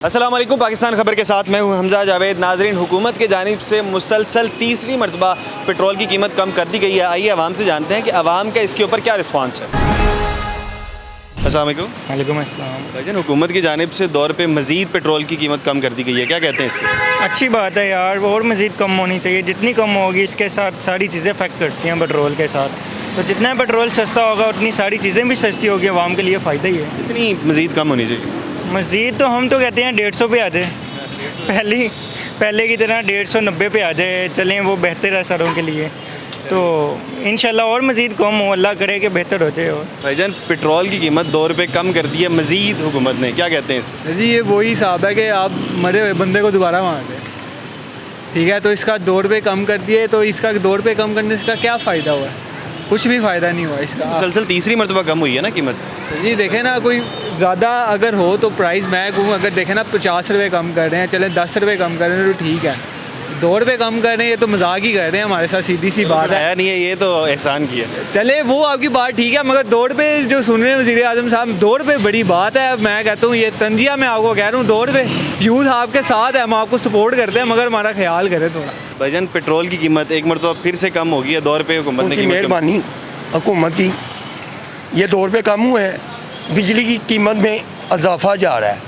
अस्सलाम वालेकुम। पाकिस्तान खबर के साथ मैं हूं हमजा जावेद। नाजरीन, हुकूमत की जानिब से मुसलसल तीसरी मरतबा पेट्रोल की कीमत कम कर दी गई है। आइए आवाम से जानते हैं कि आवाम का इसके ऊपर क्या रिस्पांस है। अस्सलाम वालेकुम। वालेकुम अस्सलाम। भाईजान, हुकूमत की जानिब से दौर पे मज़ीद पेट्रोल की कीमत कम कर दी गई है, क्या कहते हैं इस पर? अच्छी बात है यार, और मज़ीद कम होनी चाहिए। जितनी कम होगी इसके साथ सारी चीज़ें इफेक्ट करती हैं पेट्रोल के साथ। तो जितना पेट्रोल सस्ता होगा उतनी सारी चीज़ें भी सस्ती होगी, आवाम के लिए फ़ायदा ही है। कितनी मज़ीद कम होनी चाहिए? मज़ीद तो हम तो कहते हैं 150 पे आ जाए, पहले की तरह 150-90 पे आ जाए, चलें, वो बेहतर है सरों के लिए। तो इंशाल्लाह और मज़ीद कम हो, अल्लाह करे कि बेहतर हो जाए। और भाईजान, पेट्रोल की कीमत 2 रुपये कम कर दी है मज़ीद हुकूमत ने, क्या कहते हैं इस पर? जी, ये वही हिसाब है कि आप मरे हुए बंदे को दोबारा मार दें। ठीक है, तो इसका 2 रुपये कम कर दिए, तो इसका 2 रुपये कम करने से क्या फ़ायदा हुआ? कुछ भी फ़ायदा नहीं हुआ इसका। मुसलसल तीसरी मरतबा कम हुई है ना कीमत। सर जी, देखें ना, कोई ज़्यादा अगर हो तो प्राइस मैं कहूँ, अगर देखें ना 50 रुपये कम कर रहे हैं, चले 10 रुपये कम कर रहे हैं तो ठीक है। 2 रुपये कम कर रहे हैं, ये तो मजाक ही कर रहे हैं हमारे साथ, सीधी सी बात है। आया नहीं है, ये तो एहसान किया। चले वो आपकी बात ठीक है, मगर 2 रुपये जो सुन रहे हैं वज़ीर आज़म साहब, 2 रुपये बड़ी बात है। मैं कहता हूँ ये तंजिया, मैं आपको कह रहा हूँ 2 रुपये। यूथ आपके साथ है, हम आपको सपोर्ट करते हैं, मगर हमारा ख्याल करें थोड़ा। भाईजान, पेट्रोल की कीमत एक मरतबा फिर से कम होगी है, 2 रुपये हुकूमत ने उनकी कीमत कम- मेहरबानी हुकूमत की, ये 2 रुपये कम हुए हैं। बिजली की कीमत में इजाफा जा रहा है,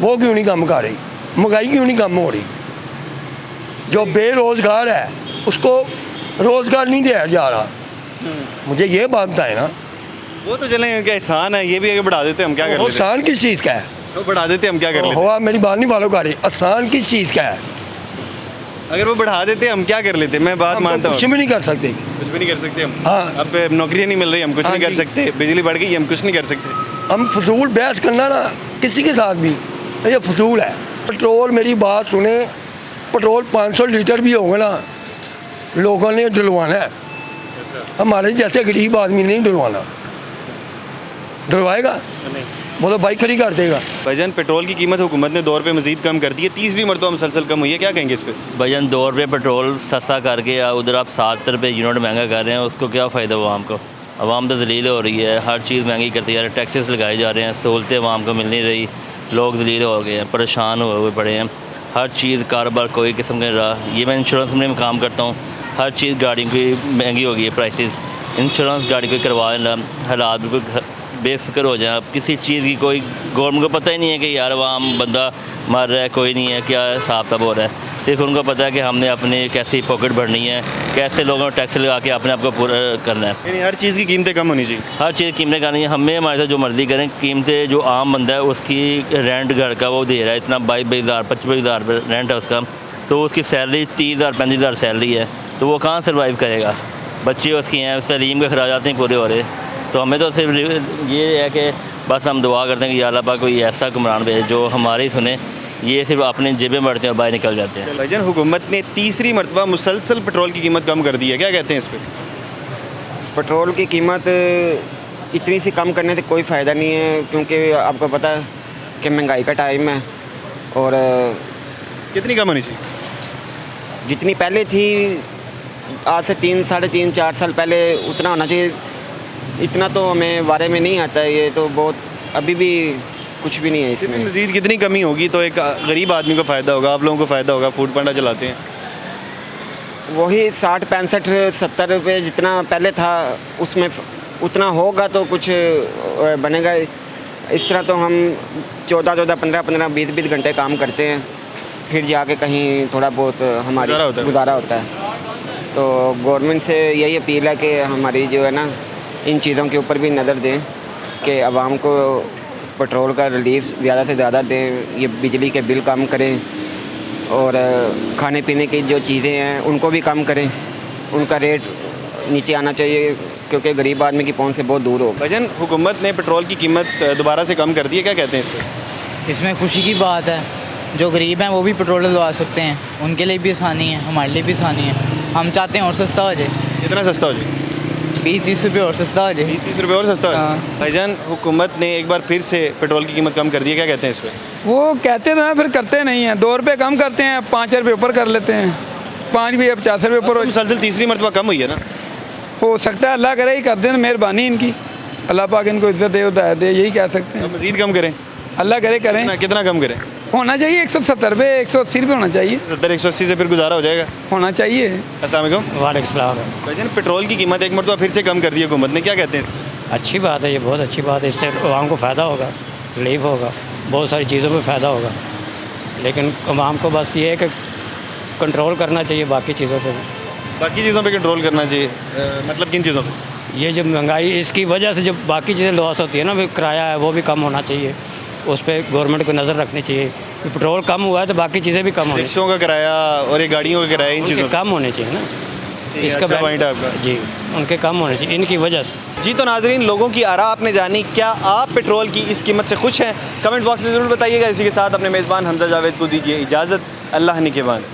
वो क्यों नहीं कम कर रही? महंगाई क्यों नहीं कम हो रही? जो बेरोज़गार है उसको रोज़गार नहीं दिया जा रहा। मुझे ये बात बताए ना, वो तो चलें, उनका एहसान है, ये भी अगर बढ़ा देते हम क्या कर वो लेते? आसान किस चीज़ का है? वो बढ़ा देते हम क्या कर लेते? हो, आप मेरी बात नहीं फॉलो कर रही। आसान किस चीज़ का है? अगर वो बढ़ा देते हम क्या कर लेते? मैं बात हम तो मानता हूँ, कुछ भी नहीं कर सकते। कुछ भी नहीं कर सकते हम। हाँ। अब नौकरियाँ नहीं मिल रही, हम कुछ हाँ नहीं कर जी। सकते। बिजली बढ़ गई, हम कुछ नहीं कर सकते। हम फजूल बहस करना ना किसी के साथ भी, ये फजूल है। पेट्रोल, मेरी बात सुने, पेट्रोल 500 लीटर भी होगा ना, लोगों ने डलवाना है। हमारे जैसे गरीब आदमी नहीं डलवाना। डलवाएगा वो तो बाइक खड़ी कर देगा। भाईजान, पेट्रोल की कीमत हुकूमत ने 2 रुपये मजीद कम कर दी है, तीसरी मरतबा मुसलसल कम हुई है, क्या कहेंगे इस पर? भाईजान, 2 रुपये पेट्रोल सस्ता करके या उधर आप 7 रुपये यूनिट महंगा कर रहे हैं, उसको क्या फ़ायदा आवाम को? आवाम तो जलील हो रही है, हर चीज़ महंगी करती जा रही है, टैक्सेस लगाए जा रहे हैं, सहूलतें आवाम को मिल नहीं रही, लोग जलील हो गए हैं, परेशान हुए पड़े हैं। हर चीज़ कारोबार कोई किस्म का नहीं रहा। ये मैं इंश्योरेंस कंपनी में काम करता हूँ, हर चीज़ गाड़ी की महंगी हो गई है, प्राइसेस। इंश्योरेंस गाड़ी को करवा लेना, हालात बिल्कुल बेफिक्र हो जाए। अब किसी चीज़ की कोई गवर्नमेंट को पता ही नहीं है कि यार आवाम बंदा मर रहा है, कोई नहीं है, क्या हिसाब तब हो रहा है। सिर्फ उनको पता है कि हमने अपनी कैसी पॉकेट भरनी है, कैसे लोगों को टैक्स लगा के अपने आप को पूरा करना है। यानी हर चीज़ की कीमतें कम होनी चाहिए। हर चीज़ कीमतें करनी है, हमें हमारे साथ जो मर्ज़ी करें। कीमतें जो आम बंदा है उसकी रेंट घर का वो दे रहा है इतना 22,000 25,000 रेंट है उसका, तो उसकी सैलरी 30,000 35,000 सैलरी है, तो वो कहाँ सर्वाइव करेगा? बच्चे उसकी हैं, तलीम के अखराजात नहीं पूरे हो रहे। तो हमें तो सिर्फ ये है कि बस हम दुआ करते हैं कि या अल्लाह पाक कोई ऐसा हुक्मरान भेजे जो हमारी सुने। ये सिर्फ अपने जेबें बढ़ते हैं और बाहर निकल जाते हैं। भाईजान, हुकूमत ने तीसरी मरतबा मुसलसल पेट्रोल की कीमत कम कर दी है, क्या कहते हैं इस पर? पेट्रोल की कीमत इतनी सी कम करने से कोई फ़ायदा नहीं है, क्योंकि आपको पता है कि महंगाई का टाइम है। और कितनी कम होनी चाहिए? जितनी पहले थी, आज से 3 साढ़े 3 4 साल पहले उतना होना चाहिए। इतना तो हमें बारे में नहीं आता है, ये तो बहुत अभी भी कुछ भी नहीं है इसमें। मजीद कितनी कमी होगी तो एक गरीब आदमी को फ़ायदा होगा, आप लोगों को फ़ायदा होगा, फूड पांडा चलाते हैं। वही 60 65 70 रुपये जितना पहले था उसमें उतना होगा तो कुछ बनेगा। इस तरह तो हम 14 15 20 घंटे काम करते हैं, फिर जाके कहीं थोड़ा बहुत हमारी गुजारा होता है। तो गवर्नमेंट से यही अपील है कि हमारी जो है ना, इन चीज़ों के ऊपर भी नज़र दें कि आवाम को पेट्रोल का रिलीफ ज़्यादा से ज़्यादा दें, ये बिजली के बिल कम करें, और खाने पीने की जो चीज़ें हैं उनको भी कम करें, उनका रेट नीचे आना चाहिए, क्योंकि गरीब आदमी की पहुंच से बहुत दूर हो। भाईजान, हुकूमत ने पेट्रोल की कीमत दोबारा से कम कर दी है, क्या कहते हैं इस पर? इसमें खुशी की बात है, जो गरीब हैं वो भी पेट्रोल डलवा सकते हैं, उनके लिए भी आसानी है, हमारे लिए भी आसानी है। हम चाहते हैं और सस्ता हो जाए। कितना सस्ता हो जाए? 20-30 रुपये और सस्ता हो जाए। 20-30 रुपये और सस्ता हो जाए। हाँ। भाईजान, हुकूमत ने एक बार फिर से पेट्रोल की कीमत कम कर दी है, क्या कहते हैं इस पर? वो कहते तो हैं, फिर करते नहीं हैं। 2 रुपये कम करते हैं, 5 रुपये ऊपर कर लेते हैं। 5 भी 50 रुपये ऊपर मुसलसल तीसरी मरतबा कम हुई है ना। हो सकता है, अल्लाह करे ही कर दें, मेहरबानी इनकी, अल्लाह पाक इनको इज्जत दे, हिदायत दे, यही कह सकते हैं। अब मजीद कम करें। अल्लाह करे करें। कितना कम करें? होना चाहिए 170 रुपये 180 रुपये होना चाहिए, 70-180 से फिर गुजारा हो जाएगा? होना चाहिए। अस्सलाम वालेकुम। वालेकुम सलाम। भाईजान पेट्रोल की कीमत एक मरतबा फिर से कम कर दी है हुकूमत ने, क्या कहते हैं इसमें? अच्छी बात है, ये बहुत अच्छी बात है। इससे आवाम को फ़ायदा होगा, रिलीफ होगा, बहुत सारी चीज़ों में फ़ायदा होगा। लेकिन आवाम को बस ये है कि कंट्रोल करना चाहिए बाकी चीज़ों पे। बाकी चीज़ों पे कंट्रोल करना चाहिए, मतलब किन चीज़ों पे? ये जो महंगाई इसकी वजह से जो बाकी चीज़ें लॉस होती है ना, भी किराया है वो भी कम होना चाहिए, उस पर गवर्नमेंट को नज़र रखनी चाहिए। कि पेट्रोल कम हुआ है तो बाकी चीज़ें भी कम होनी रिक्शों का किराया और ये गाड़ियों का किराया, इन चीज़ों चाहिए, कम होने चाहिए ना। इसका अच्छा पॉइंट है आपका। जी, उनके कम होने चाहिए इनकी वजह से। जी तो नाजरीन, लोगों की आरा आपने जानी, क्या आप पेट्रोल की इस कीमत से खुश हैं? कमेंट बॉक्स में ज़रूर बताइएगा। इसी के साथ अपने मेज़बान हमजा जावेद को दीजिए इजाज़त। अल्लाह निगहबान।